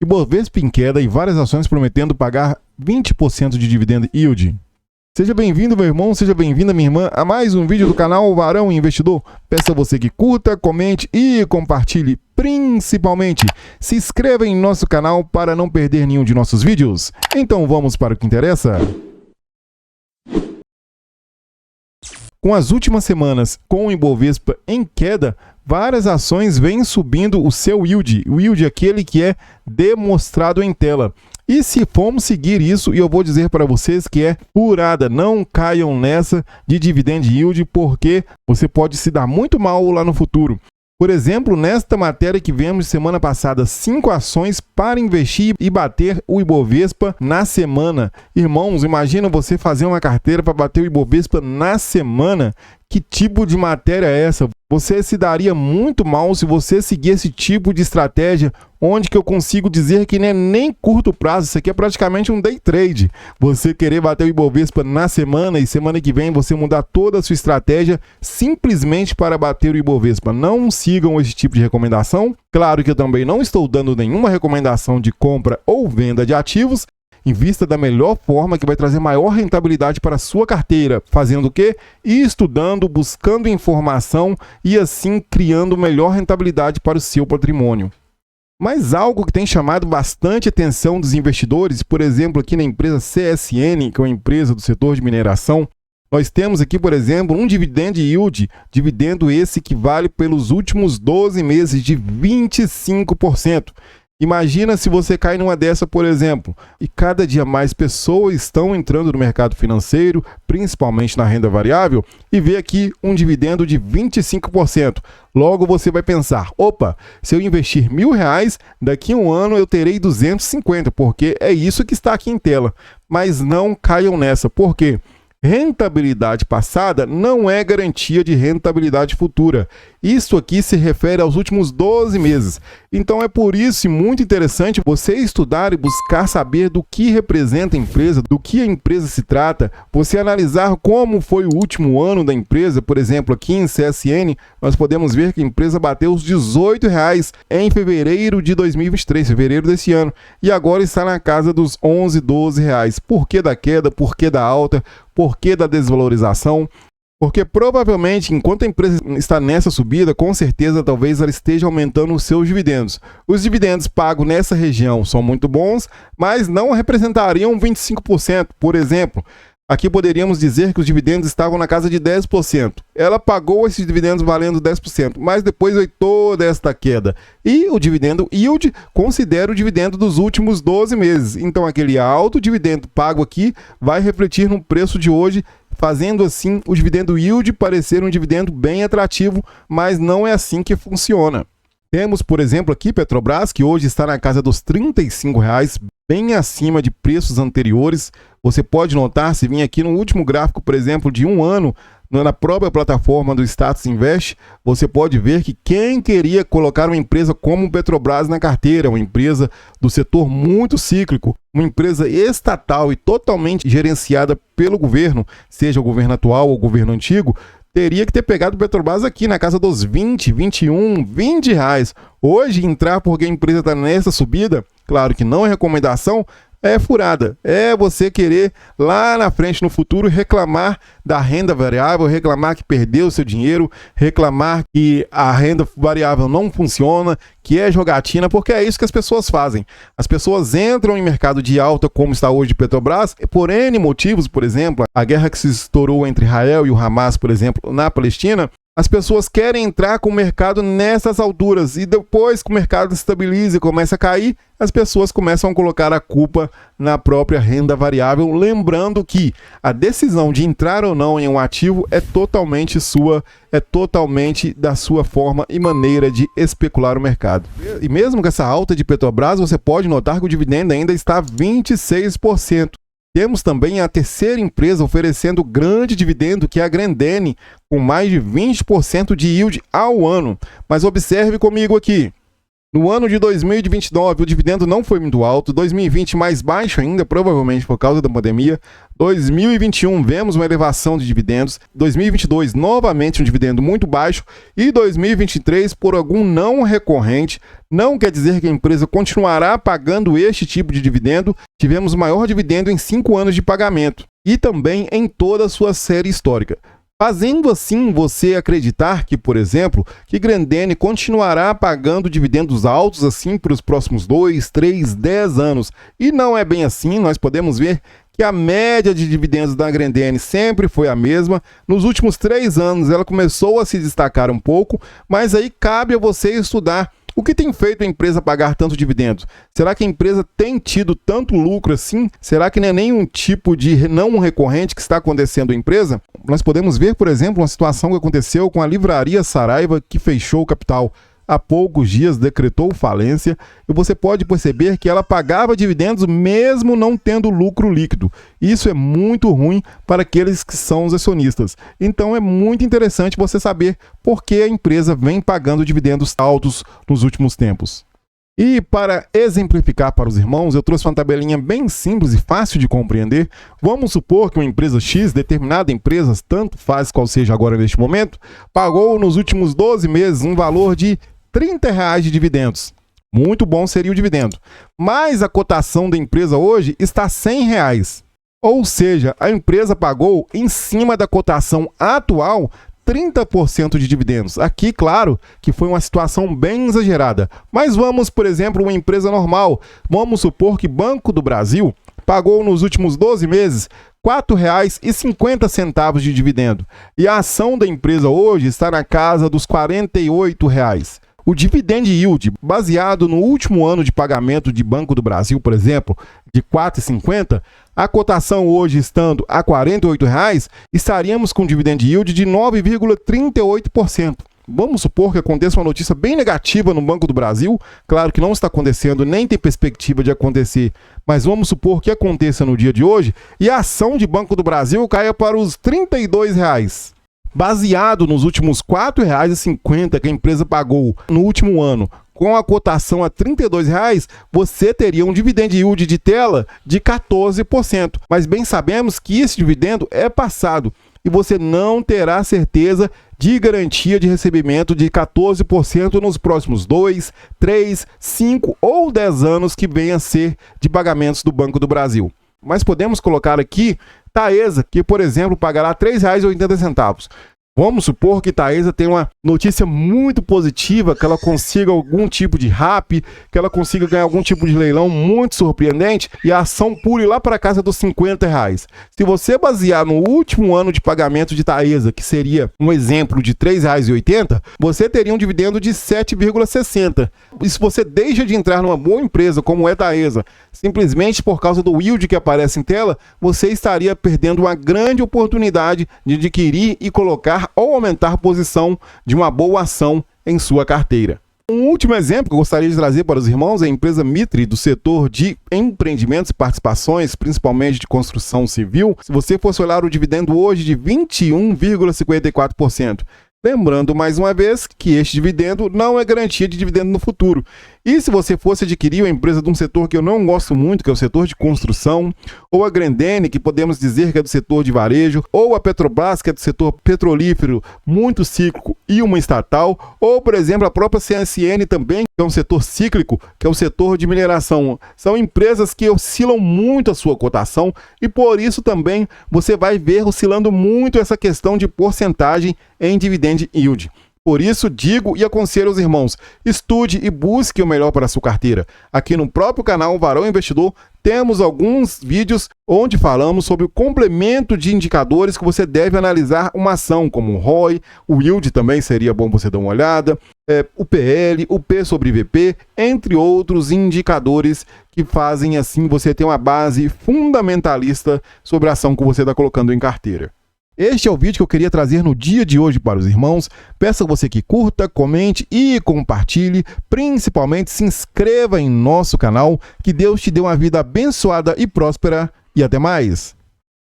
Ibovespa em queda e várias ações prometendo pagar 20% de dividend yield. Seja bem-vindo, meu irmão, seja bem-vinda, minha irmã, a mais um vídeo do canal Varão Investidor. Peço a você que curta, comente e compartilhe. Principalmente, se inscreva em nosso canal para não perder nenhum de nossos vídeos. Então vamos para o que interessa. Com as últimas semanas com o Ibovespa em queda, várias ações vêm subindo o seu yield. O yield é aquele que é demonstrado em tela. E se formos seguir isso, e eu vou dizer para vocês que é furada, não caiam nessa de dividend yield, porque você pode se dar muito mal lá no futuro. Por exemplo, nesta matéria que vemos semana passada, 5 ações para investir e bater o Ibovespa na semana. Irmãos, imagina você fazer uma carteira para bater o Ibovespa na semana. Que tipo de matéria é essa? Você se daria muito mal se você seguir esse tipo de estratégia, onde que eu consigo dizer que não é nem curto prazo, isso aqui é praticamente um day trade. Você querer bater o Ibovespa na semana e semana que vem você mudar toda a sua estratégia simplesmente para bater o Ibovespa. Não sigam esse tipo de recomendação. Claro que eu também não estou dando nenhuma recomendação de compra ou venda de ativos. Invista da melhor forma que vai trazer maior rentabilidade para a sua carteira. Fazendo o quê? Estudando, buscando informação e assim criando melhor rentabilidade para o seu patrimônio. Mas algo que tem chamado bastante atenção dos investidores, por exemplo, aqui na empresa CSN, que é uma empresa do setor de mineração, nós temos aqui, por exemplo, um dividend yield, dividendo esse que vale pelos últimos 12 meses de 25%. Imagina se você cai numa dessa, por exemplo, e cada dia mais pessoas estão entrando no mercado financeiro, principalmente na renda variável, e vê aqui um dividendo de 25%. Logo você vai pensar, opa, se eu investir R$1.000, daqui a um ano eu terei 250, porque é isso que está aqui em tela. Mas não caiam nessa, por quê? Rentabilidade passada não é garantia de rentabilidade futura. Isso aqui se refere aos últimos 12 meses. Então é por isso muito interessante você estudar e buscar saber do que representa a empresa, do que a empresa se trata, você analisar como foi o último ano da empresa. Por exemplo, aqui em CSN, nós podemos ver que a empresa bateu os R$18 em fevereiro de 2023, fevereiro desse ano, e agora está na casa dos R$11, R$12. Por que da queda? Por que da alta? Por que da desvalorização? Porque provavelmente, enquanto a empresa está nessa subida, com certeza, talvez ela esteja aumentando os seus dividendos. Os dividendos pagos nessa região são muito bons, mas não representariam 25%. Por exemplo, aqui poderíamos dizer que os dividendos estavam na casa de 10%. Ela pagou esses dividendos valendo 10%, mas depois veio toda esta queda. E o dividendo yield considera o dividendo dos últimos 12 meses. Então, aquele alto dividendo pago aqui vai refletir no preço de hoje, fazendo assim o dividendo yield parecer um dividendo bem atrativo, mas não é assim que funciona. Temos, por exemplo, aqui Petrobras, que hoje está na casa dos R$35, bem acima de preços anteriores. Você pode notar, se vir aqui no último gráfico, por exemplo, de um ano, na própria plataforma do Status Invest, você pode ver que quem queria colocar uma empresa como Petrobras na carteira, uma empresa do setor muito cíclico, uma empresa estatal e totalmente gerenciada pelo governo, seja o governo atual ou o governo antigo, teria que ter pegado o Petrobras aqui na casa dos 20, 21, 20 reais. Hoje, entrar porque a empresa está nessa subida, claro que não é recomendação, é furada. É você querer lá na frente, no futuro, reclamar da renda variável, reclamar que perdeu seu dinheiro, reclamar que a renda variável não funciona, que é jogatina, porque é isso que as pessoas fazem. As pessoas entram em mercado de alta, como está hoje Petrobras, por N motivos, por exemplo, a guerra que se estourou entre Israel e o Hamas, por exemplo, na Palestina. As pessoas querem entrar com o mercado nessas alturas e depois que o mercado estabiliza e começa a cair, as pessoas começam a colocar a culpa na própria renda variável, lembrando que a decisão de entrar ou não em um ativo é totalmente sua, é totalmente da sua forma e maneira de especular o mercado. E mesmo com essa alta de Petrobras, você pode notar que o dividendo ainda está 26%. Temos também a terceira empresa oferecendo grande dividendo, que é a Grendene, com mais de 20% de yield ao ano. Mas observe comigo aqui. No ano de 2029, o dividendo não foi muito alto, 2020 mais baixo ainda, provavelmente por causa da pandemia, 2021 vemos uma elevação de dividendos, 2022 novamente um dividendo muito baixo e 2023 por algum não recorrente. Não quer dizer que a empresa continuará pagando este tipo de dividendo. Tivemos o maior dividendo em 5 anos de pagamento e também em toda a sua série histórica. Fazendo assim você acreditar que, por exemplo, que Grendene continuará pagando dividendos altos assim para os próximos 2, 3, 10 anos. E não é bem assim, nós podemos ver que a média de dividendos da Grendene sempre foi a mesma. Nos últimos 3 anos ela começou a se destacar um pouco, mas aí cabe a você estudar o que tem feito a empresa pagar tanto dividendos. Será que a empresa tem tido tanto lucro assim? Será que não é nenhum tipo de não recorrente que está acontecendo à empresa? Nós podemos ver, por exemplo, uma situação que aconteceu com a Livraria Saraiva, que fechou o capital. Há poucos dias decretou falência e você pode perceber que ela pagava dividendos mesmo não tendo lucro líquido. Isso é muito ruim para aqueles que são os acionistas. Então é muito interessante você saber por que a empresa vem pagando dividendos altos nos últimos tempos. E para exemplificar para os irmãos, eu trouxe uma tabelinha bem simples e fácil de compreender. Vamos supor que uma empresa X, determinada empresa, tanto faz qual seja agora neste momento, pagou nos últimos 12 meses um valor de R$30 de dividendos. Muito bom seria o dividendo. Mas a cotação da empresa hoje está R$100. Ou seja, a empresa pagou em cima da cotação atual 30% de dividendos. Aqui, claro, que foi uma situação bem exagerada. Mas vamos, por exemplo, uma empresa normal. Vamos supor que Banco do Brasil pagou nos últimos 12 meses R$4,50 de dividendo. E a ação da empresa hoje está na casa dos R$48. O dividend yield, baseado no último ano de pagamento de Banco do Brasil, por exemplo, de R$4,50, a cotação hoje estando a R$48, estaríamos com um dividend yield de 9,38%. Vamos supor que aconteça uma notícia bem negativa no Banco do Brasil, claro que não está acontecendo, nem tem perspectiva de acontecer, mas vamos supor que aconteça no dia de hoje e a ação de Banco do Brasil caia para os R$32. Baseado nos últimos R$4,50 que a empresa pagou no último ano, com a cotação a R$32, você teria um dividend yield de tela de 14%. Mas bem sabemos que esse dividendo é passado e você não terá certeza de garantia de recebimento de 14% nos próximos 2, 3, 5 ou 10 anos que venha a ser de pagamentos do Banco do Brasil. Mas podemos colocar aqui Taesa, que, por exemplo, pagará R$3,80. Vamos supor que Taesa tem uma notícia muito positiva, que ela consiga algum tipo de RAP, que ela consiga ganhar algum tipo de leilão muito surpreendente e a ação pule lá para casa dos R$50. Se você basear no último ano de pagamento de Taesa, que seria um exemplo de R$3,80, você teria um dividendo de 7,60. E se você deixa de entrar numa boa empresa como é Taesa, simplesmente por causa do yield que aparece em tela, você estaria perdendo uma grande oportunidade de adquirir e colocar ou aumentar a posição de uma boa ação em sua carteira. Um último exemplo que eu gostaria de trazer para os irmãos é a empresa Mitre, do setor de empreendimentos e participações, principalmente de construção civil. Se você fosse olhar o dividendo hoje de 21,54%. Lembrando mais uma vez que este dividendo não é garantia de dividendo no futuro. E se você fosse adquirir uma empresa de um setor que eu não gosto muito, que é o setor de construção, ou a Grendene, que podemos dizer que é do setor de varejo, ou a Petrobras, que é do setor petrolífero, muito cíclico e uma estatal, ou, por exemplo, a própria CSN também, que é um setor cíclico, que é o setor de mineração. São empresas que oscilam muito a sua cotação e por isso também você vai ver oscilando muito essa questão de porcentagem em dividend yield. Por isso, digo e aconselho aos irmãos, estude e busque o melhor para a sua carteira. Aqui no próprio canal Varão Investidor, temos alguns vídeos onde falamos sobre o complemento de indicadores que você deve analisar uma ação, como o ROI, o yield também seria bom você dar uma olhada, o PL, o P sobre VP, entre outros indicadores que fazem assim você ter uma base fundamentalista sobre a ação que você está colocando em carteira. Este é o vídeo que eu queria trazer no dia de hoje para os irmãos. Peço a você que curta, comente e compartilhe. Principalmente se inscreva em nosso canal. Que Deus te dê uma vida abençoada e próspera. E até mais!